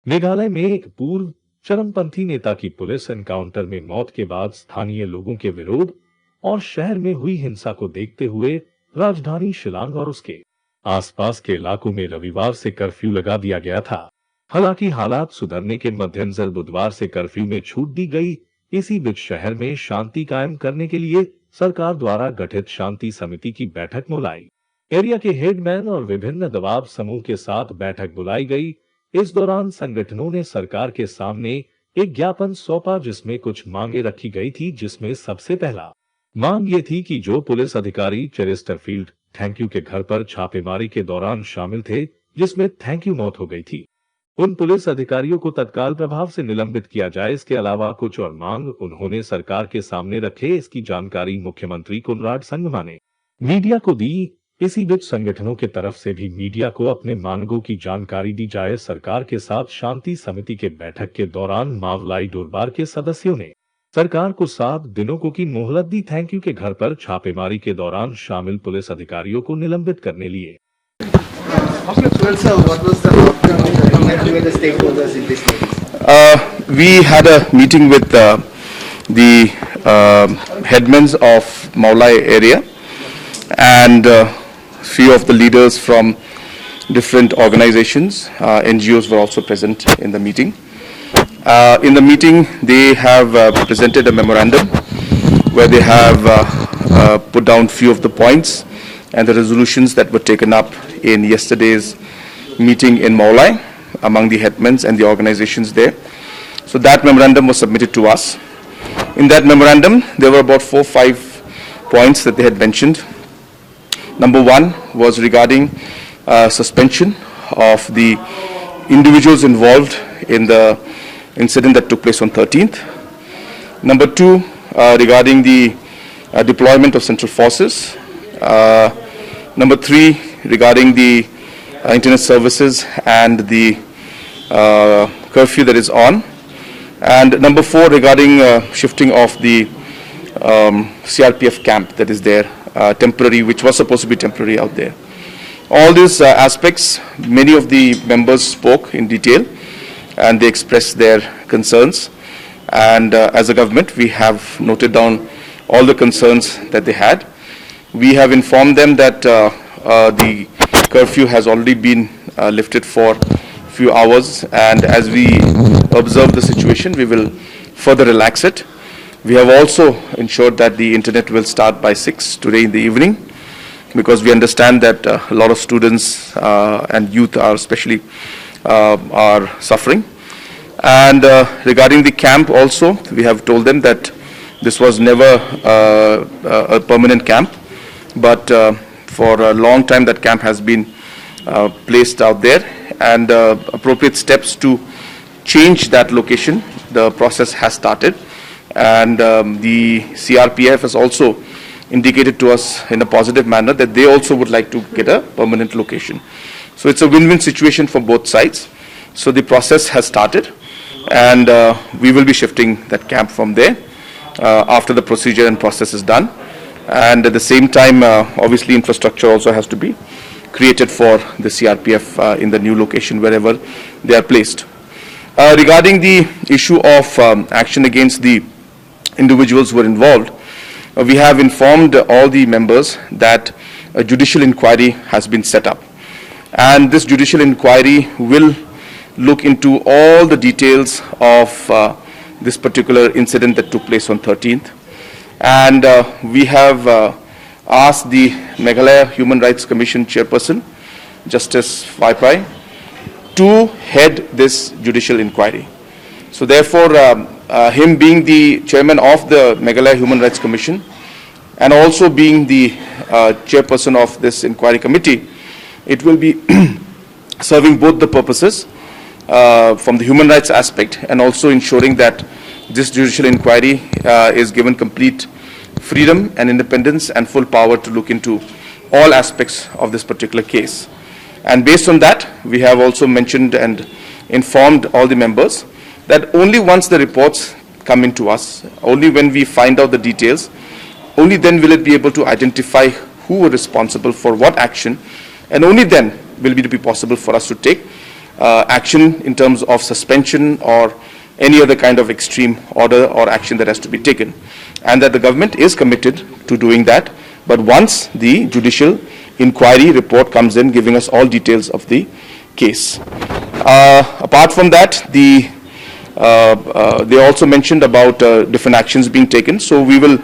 मेघालय में एक पूर्व चरमपंथी नेता की पुलिस एनकाउंटर में मौत के बाद स्थानीय लोगों के विरोध और शहर में हुई हिंसा को देखते हुए राजधानी शिलांग और उसके आसपास के इलाकों में रविवार से कर्फ्यू लगा दिया गया था। हालांकि हालात सुधरने के मद्देनजर बुधवार से कर्फ्यू में छूट दी गई। इसी बीच शहर में शांति कायम करने के लिए सरकार द्वारा गठित शांति समिति की बैठक बुलाई। एरिया के हेडमैन और विभिन्न दबाव समूह के साथ बैठक बुलाई गई। इस दौरान संगठनों ने सरकार के सामने एक ज्ञापन सौंपा जिसमें कुछ मांगे रखी गई थी, जिसमें सबसे पहला मांग ये थी कि जो पुलिस अधिकारी चेस्टरफील्ड थैंक्यू के घर पर छापेमारी के दौरान शामिल थे, जिसमें थैंक्यू मौत हो गई थी, उन पुलिस अधिकारियों को तत्काल प्रभाव से निलंबित किया जाए। इसके अलावा कुछ और मांग उन्होंने सरकार के सामने रखे। इसकी जानकारी मुख्यमंत्री कोनराड संगमा ने मीडिया को दी। इसी बीच संगठनों के तरफ से भी मीडिया को अपने मांगों की जानकारी दी जाए। सरकार के साथ शांति समिति के बैठक के दौरान मावलाई डोरबार के सदस्यों ने सरकार को 7 दिनों को की मोहलत दी। थैंक्यू के घर पर छापेमारी के दौरान शामिल पुलिस अधिकारियों को निलंबित करने लिए। We had a meeting with the headmen of Maulai area and few of the leaders from different organizations, NGOs were also present in the meeting. In the meeting, they have presented a memorandum where they have put down few of the points and the resolutions that were taken up in yesterday's meeting in Maulai among the headmen and the organizations there. So that memorandum was submitted to us. In that memorandum, there were about 4 or 5 points that they had mentioned. Number 1 was regarding suspension of the individuals involved in the incident that took place on 13th. Number 2, regarding the deployment of central forces. Number 3, regarding the internet services and the curfew that is on. And number 4, regarding shifting of the CRPF camp that is there, temporary, which was supposed to be temporary out there. All these aspects, many of the members spoke in detail and they expressed their concerns. And as a government, we have noted down all the concerns that they had. We have informed them that the curfew has already been lifted for a few hours, and as we observe the situation, we will further relax it. We have also ensured that the internet will start by 6 today in the evening, because we understand that a lot of students and youth are especially are suffering. And regarding the camp also, we have told them that this was never a permanent camp, but for a long time that camp has been placed out there, and appropriate steps to change that location, the process has started. And the CRPF has also indicated to us in a positive manner that they also would like to get a permanent location. So it's a win-win situation for both sides. So the process has started, and we will be shifting that camp from there after the procedure and process is done. And at the same time, obviously infrastructure also has to be created for the CRPF in the new location wherever they are placed. Regarding the issue of action against the individuals who were involved, we have informed all the members that a judicial inquiry has been set up, and this judicial inquiry will look into all the details of this particular incident that took place on 13th. And we have asked the Meghalaya Human Rights Commission chairperson, Justice Vaipai, to head this judicial inquiry. So therefore, him being the chairman of the Meghalaya Human Rights Commission and also being the chairperson of this inquiry committee, it will be serving both the purposes from the human rights aspect and also ensuring that this judicial inquiry is given complete freedom and independence and full power to look into all aspects of this particular case. And based on that, we have also mentioned and informed all the members that only once the reports come into us, only when we find out the details, only then will it be able to identify who were responsible for what action, and only then will it be possible for us to take action in terms of suspension or any other kind of extreme order or action that has to be taken, and that the government is committed to doing that. But once the judicial inquiry report comes in, giving us all details of the case. Apart from that, they also mentioned about different actions being taken. So we will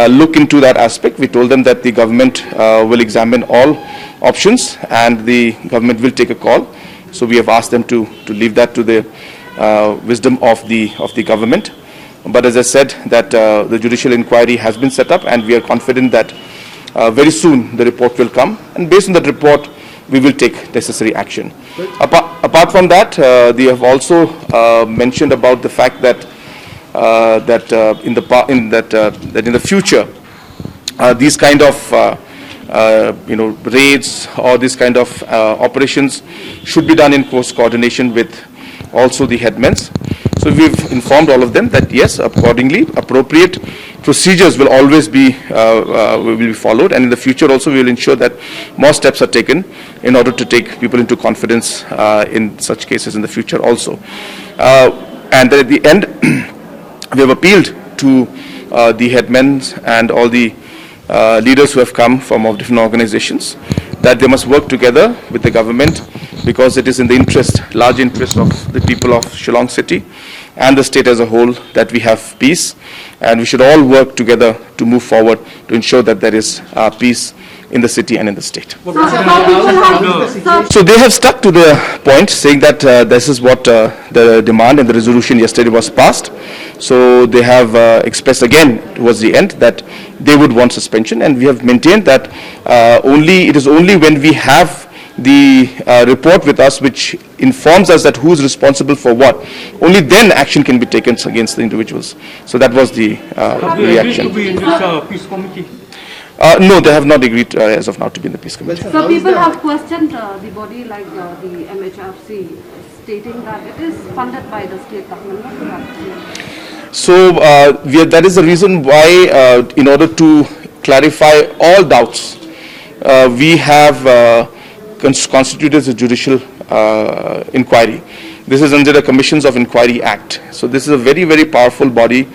look into that aspect. We told them that the government will examine all options and the government will take a call. So we have asked them to leave that to the wisdom of the government. But as I said, that the judicial inquiry has been set up, and we are confident that very soon the report will come, and based on that report we will take necessary action. Apart from that, they have also mentioned about the fact that in the future these kind of raids or this kind of operations should be done in close coordination with also the headmen. So we've informed all of them that yes, accordingly, appropriate procedures will always be followed, and in the future also we will ensure that more steps are taken in order to take people into confidence in such cases in the future also. And then at the end, we have appealed to the headmen and all the leaders who have come from all different organizations that they must work together with the government, because it is in the large interest of the people of Shillong City and the state as a whole that we have peace, and we should all work together to move forward to ensure that there is peace in the city and in the state. So they have stuck to the point, saying that this is what the demand and the resolution yesterday was passed. So they have expressed again towards the end that they would want suspension, and we have maintained that it is only when we have the report with us which informs us that who is responsible for what, only then action can be taken against the individuals. So that was the reaction. No, they have not agreed as of now to be in the peace committee. So people have questioned the body like the MHRC, stating that it is funded by the state government, not the government. So that is the reason why, in order to clarify all doubts, we have constituted a judicial inquiry. This is under the Commissions of Inquiry Act. So this is a very, very powerful body,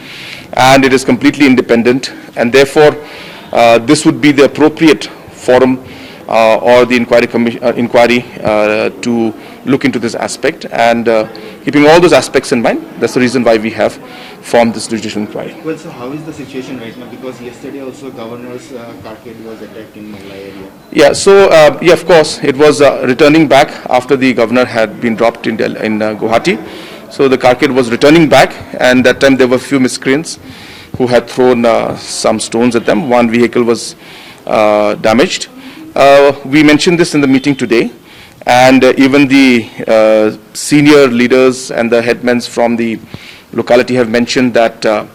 and it is completely independent, and therefore this would be the appropriate forum or the inquiry to look into this aspect, and keeping all those aspects in mind, that's the reason why we have formed this judicial inquiry. Well, so how is the situation right now? Because yesterday also governor's carcade was attacked in Mawlai area. Yeah, so yeah, of course, it was returning back after the governor had been dropped in Guwahati. So the carcade was returning back, and that time there were a few miscreants who had thrown some stones at them. One vehicle was damaged. We mentioned this in the meeting today, and even the senior leaders and the headmen from the locality have mentioned that the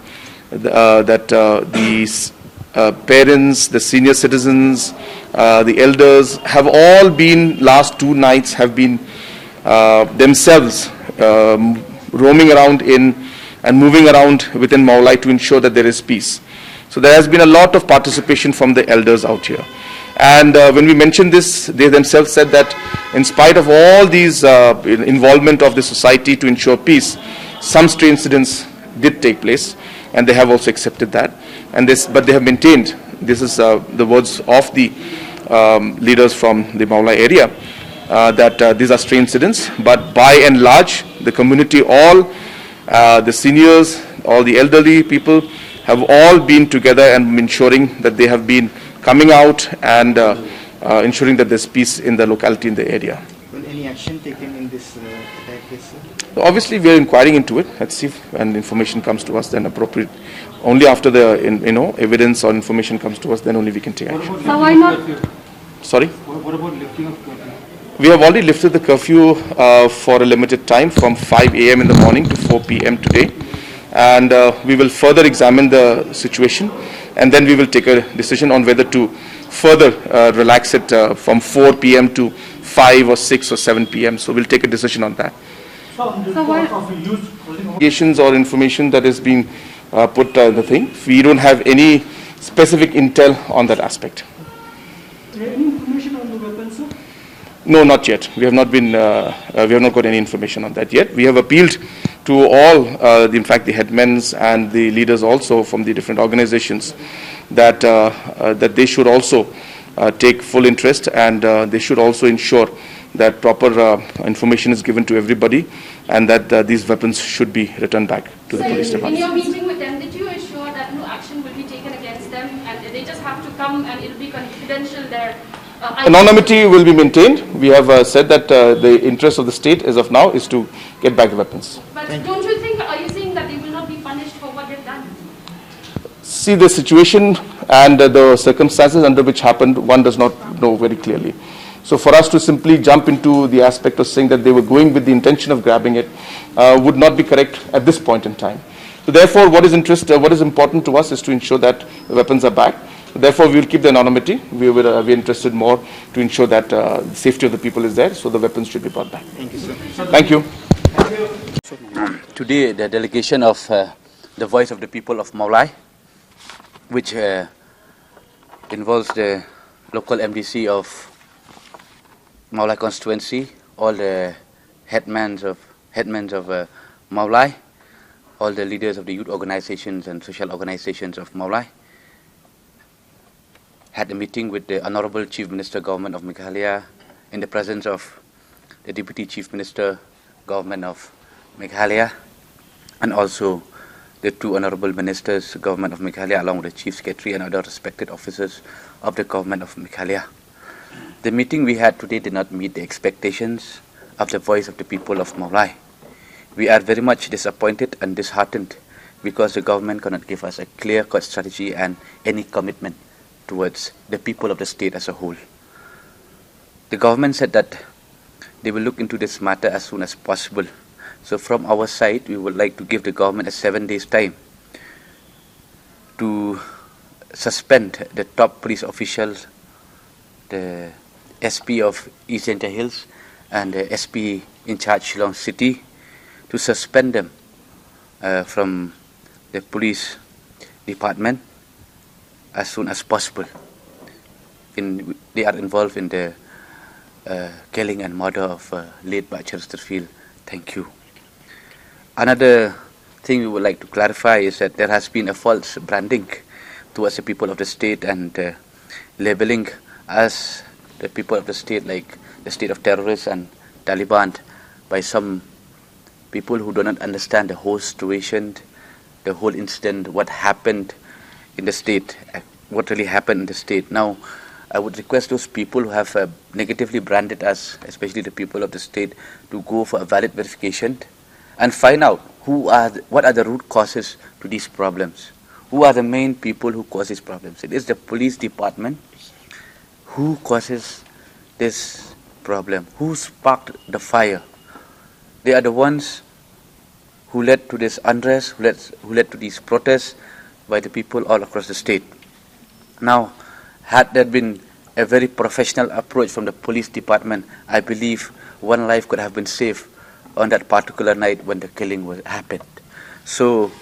parents, the senior citizens, the elders have all been, last 2 nights have been themselves roaming around and moving around within Mawlai to ensure that there is peace. So there has been a lot of participation from the elders out here. And when we mentioned this, they themselves said that in spite of all these involvement of the society to ensure peace, some stray incidents did take place, and they have also accepted that. But they have maintained, this is the words of the leaders from the Mawlai area, that these are stray incidents, but by and large, the community, all the seniors, all the elderly people have all been together and ensuring that they have been coming out and ensuring that there's peace in the locality, in the area. Well, any action taken in this attack case? Obviously, we are inquiring into it. Let's see when information comes to us, then appropriate. Only after the evidence or information comes to us, then only we can take action. So why not? Sorry? What about lifting of curfew? We have already lifted the curfew for a limited time from 5 a.m. in the morning to 4 p.m. today, and we will further examine the situation, and then we will take a decision on whether to further relax it from 4 p.m. to 5 or 6 or 7 p.m. So we'll take a decision on that. So why? Allegations or information that is being put in the thing, we don't have any specific intel on that aspect. Any information on the weapons, sir? No, not yet. We have not got any information on that yet. We have appealed to all, in fact, the headmen and the leaders also from the different organizations that they should also take full interest, and they should also ensure that proper information is given to everybody, and that these weapons should be returned back to the police department. In your meeting with them, did you assure that no action will be taken against them and they just have to come and it will be confidential there? Anonymity will be maintained. We have said that the interest of the state as of now is to get back the weapons. But don't you think, are you saying that they will not be punished for what they've done? See, the situation and the circumstances under which happened, one does not know very clearly. So for us to simply jump into the aspect of saying that they were going with the intention of grabbing it would not be correct at this point in time. So therefore, what is important to us is to ensure that the weapons are back. Therefore, we will keep the anonymity. We are interested more to ensure that the safety of the people is there, so the weapons should be brought back. Thank you, sir. Thank you. Today, the delegation of the Voice of the People of Maulai, which involves the local MDC of Maulai constituency, all the headmen of Maulai, all the leaders of the youth organizations and social organizations of Maulai, had a meeting with the Honorable Chief Minister Government of Meghalaya in the presence of the Deputy Chief Minister Government of Meghalaya and also the two Honorable Ministers Government of Meghalaya along with the Chief Secretary and other respected officers of the Government of Meghalaya. The meeting we had today did not meet the expectations of the Voice of the People of Maulai. We are very much disappointed and disheartened because the government cannot give us a clear-cut strategy and any commitment towards the people of the state as a whole. The government said that they will look into this matter as soon as possible. So from our side, we would like to give the government a 7 days time to suspend the top police officials, the SP of East Gentia Hills and the SP in charge Shillong City, to suspend them from the police department as soon as possible. They are involved in the killing and murder of late Pak Chesterfield. Thank you. Another thing we would like to clarify is that there has been a false branding towards the people of the state and labeling us, the people of the state, like the state of terrorists and Taliban by some people who do not understand the whole situation, the whole incident, what happened in the state, what really happened in the state. Now, I would request those people who have negatively branded us, especially the people of the state, to go for a valid verification and find out what are the root causes to these problems. Who are the main people who cause these problems? It is the police department who causes this problem, who sparked the fire. They are the ones who led to this unrest, who led to these protests by the people all across the state. Now, had there been a very professional approach from the police department, I believe one life could have been saved on that particular night when the killing happened. So,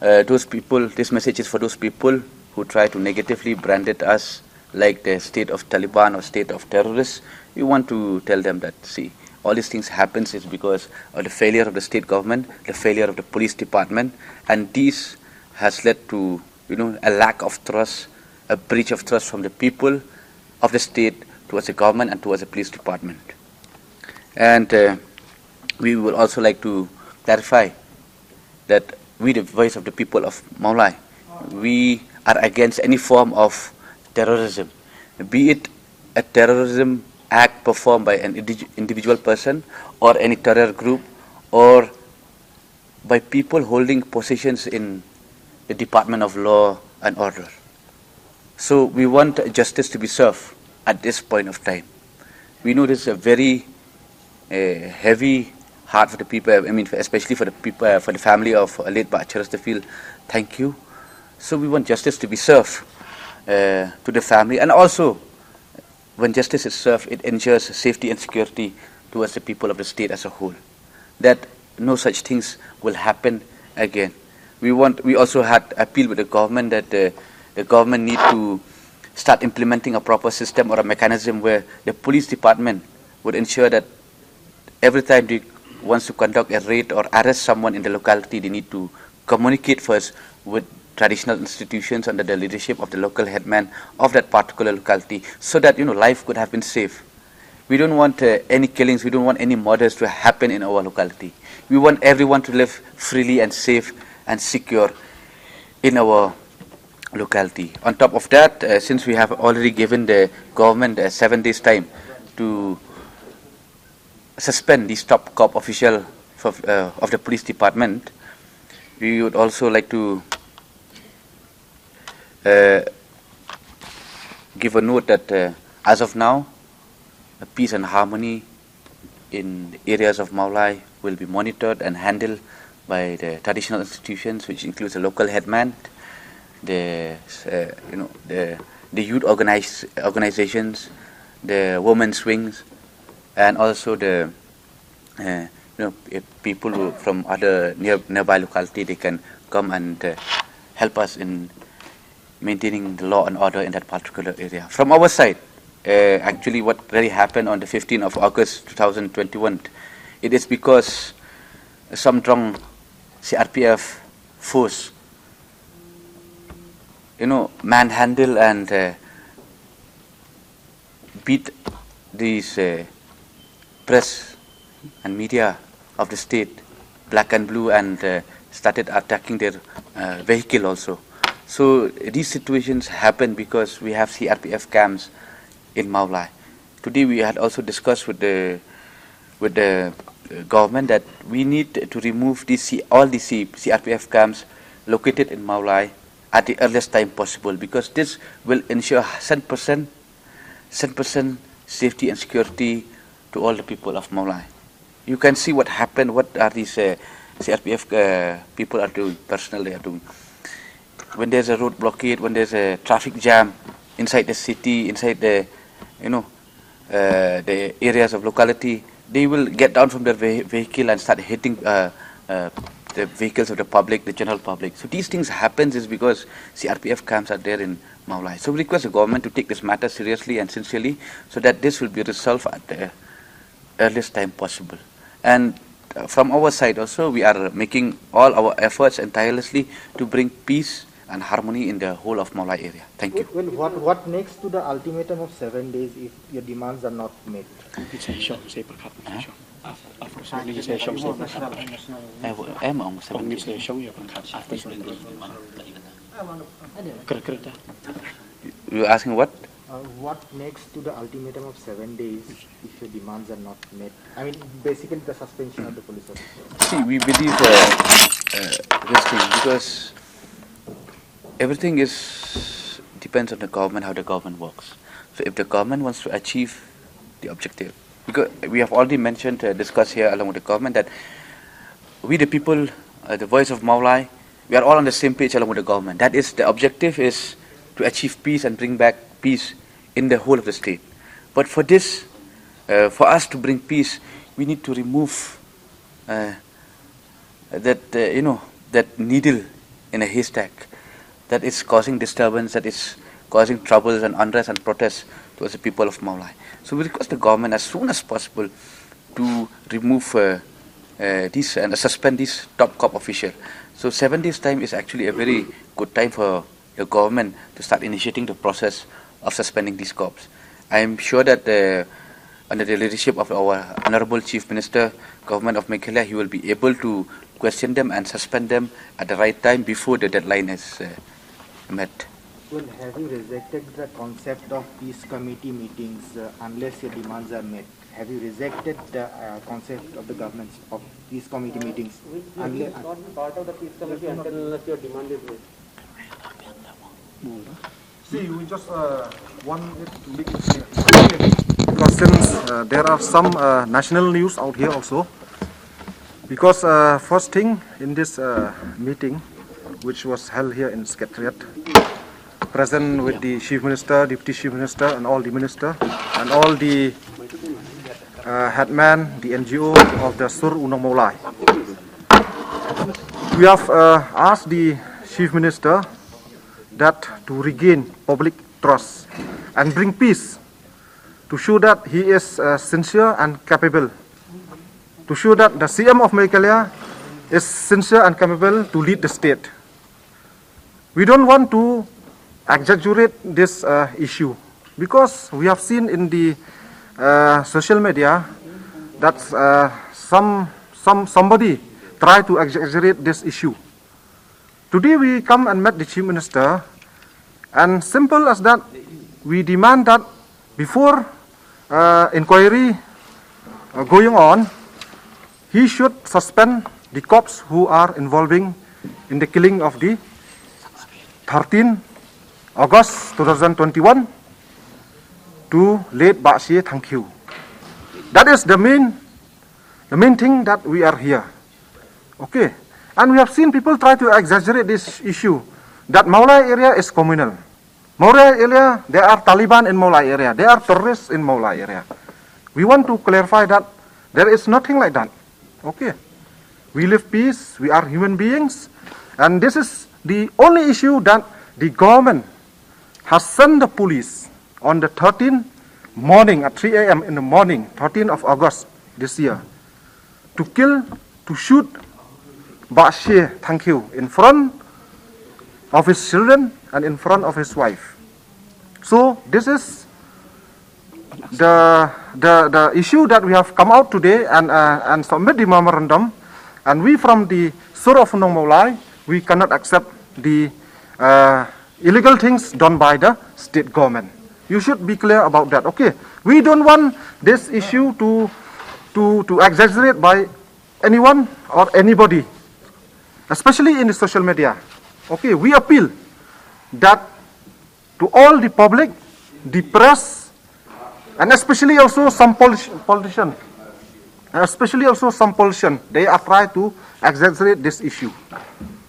those people, this message is for those people who try to negatively brand us like the state of Taliban or state of terrorists. We want to tell them that, see, all these things happens is because of the failure of the state government, the failure of the police department, and this has led to, a lack of trust, a breach of trust from the people of the state towards the government and towards the police department. And we would also like to clarify that we, the Voice of the People of Maulai, we are against any form of terrorism, be it a terrorism act performed by an individual person or any terror group or by people holding positions in the Department of Law and Order. So we want justice to be served at this point of time. We know this is a very heavy heart for the people, especially for the people, for the family of late Pak Chesterfield. Thank you. So we want justice to be served to the family, and also when justice is served, it ensures safety and security towards the people of the state as a whole, that no such things will happen again. We also had appeal with the government that the government need to start implementing a proper system or a mechanism where the police department would ensure that every time they wants to conduct a raid or arrest someone in the locality, they need to communicate first with traditional institutions under the leadership of the local headman of that particular locality, so that life could have been safe. We don't want any killings, we don't want any murders to happen in our locality. We want everyone to live freely and safe and secure in our locality. On top of that, since we have already given the government 7 days time to suspend these top cop official of the police department, we would also like to give a note that as of now, peace and harmony in the areas of Maulai will be monitored and handled by the traditional institutions, which includes the local headman, the youth organizations, the women's wings, and also the people from other nearby locality. They can come and help us in maintaining the law and order in that particular area. From our side, actually what really happened on the 15th of August 2021, it is because some drunk CRPF force manhandle and beat these press and media of the state, Black and Blue, and started attacking their vehicle also. So these situations happen because we have CRPF camps in Maulai. Today we had also discussed with the government that we need to remove all these CRPF camps located in Maulai at the earliest time possible, because this will ensure 100% safety and security to all the people of Maulai. You can see what happened, what are these CRPF people are doing, personnel they are doing. When there's a road blockade, when there's a traffic jam inside the city, inside the the areas of locality, they will get down from their vehicle and start hitting the vehicles of the public, the general public. So these things happens is because CRPF camps are there in Maulai. So we request the government to take this matter seriously and sincerely, so that this will be resolved at the earliest time possible. And from our side also, we are making all our efforts and tirelessly to bring peace and harmony in the whole of Maulai area. Thank you. Well, what next to the ultimatum of 7 days if your demands are not met? You're asking what? What next to the ultimatum of 7 days if your demands are not met? I mean, basically the suspension of the police officers. See, we believe this thing because everything depends on the government, how the government works. So if the government wants to achieve the objective, because we have already mentioned, discussed here along with the government, that we the people, the voice of Maulai, we are all on the same page along with the government. That is, the objective is to achieve peace and bring back peace in the whole of the state. But for this, for us to bring peace, we need to remove that needle in a haystack that is causing disturbance, that is causing troubles and unrest and protests towards the people of Maulai. So we request the government as soon as possible to remove these and suspend this top cop official. So 7 days time is actually a very good time for the government to start initiating the process of suspending these cops. I am sure that under the leadership of our Honorable Chief Minister, Government of Meghalaya, he will be able to question them and suspend them at the right time before the deadline is met. Well, have you rejected the concept of peace committee meetings unless your demands are met? Have you rejected the concept of the government of peace committee meetings? Unless, not part of the peace committee unless your demand is met. See, we just want it to make it clear. Because since there are some national news out here also, because first thing in this meeting, which was held here in Secretariat, present with the Chief Minister, Deputy Chief Minister, and all the Minister, and all the headman, the NGO of the Sur Unang Maulai. We have asked the Chief Minister that to regain public trust and bring peace to show that he is sincere and capable, to show that the CM of Meghalaya is sincere and capable to lead the state. We don't want to exaggerate this issue, because we have seen in the social media that somebody try to exaggerate this issue. Today we come and met the Chief Minister, and simple as that, we demand that before inquiry going on, he should suspend the cops who are involving in the killing of the 13 August 2021 to late Bakshie Thang Khieu. That is the main thing that we are here. Okay, and we have seen people try to exaggerate this issue, that Maulai area is communal. Maulai area, there are Taliban in Maulai area, there are terrorists in Maulai area. We want to clarify that there is nothing like that. Okay, we live peace, we are human beings, and this is the only issue that the government has sent the police on the 13th morning at 3 a.m. in the morning, 13th of August this year, to kill, to shoot Bakshie Thang Khieu in front of his children and in front of his wife. So this is the issue that we have come out today and submit the memorandum, and we from the Sur of Phunong Maulai, we cannot accept the illegal things done by the state government. You should be clear about that. Okay, we don't want this issue to exaggerate by anyone or anybody, especially in the social media. Okay, we appeal that to all the public, the press, and especially also some politicians, they are trying to exaggerate this issue.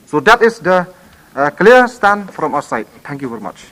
So that is the clear stand from our side. Thank you very much.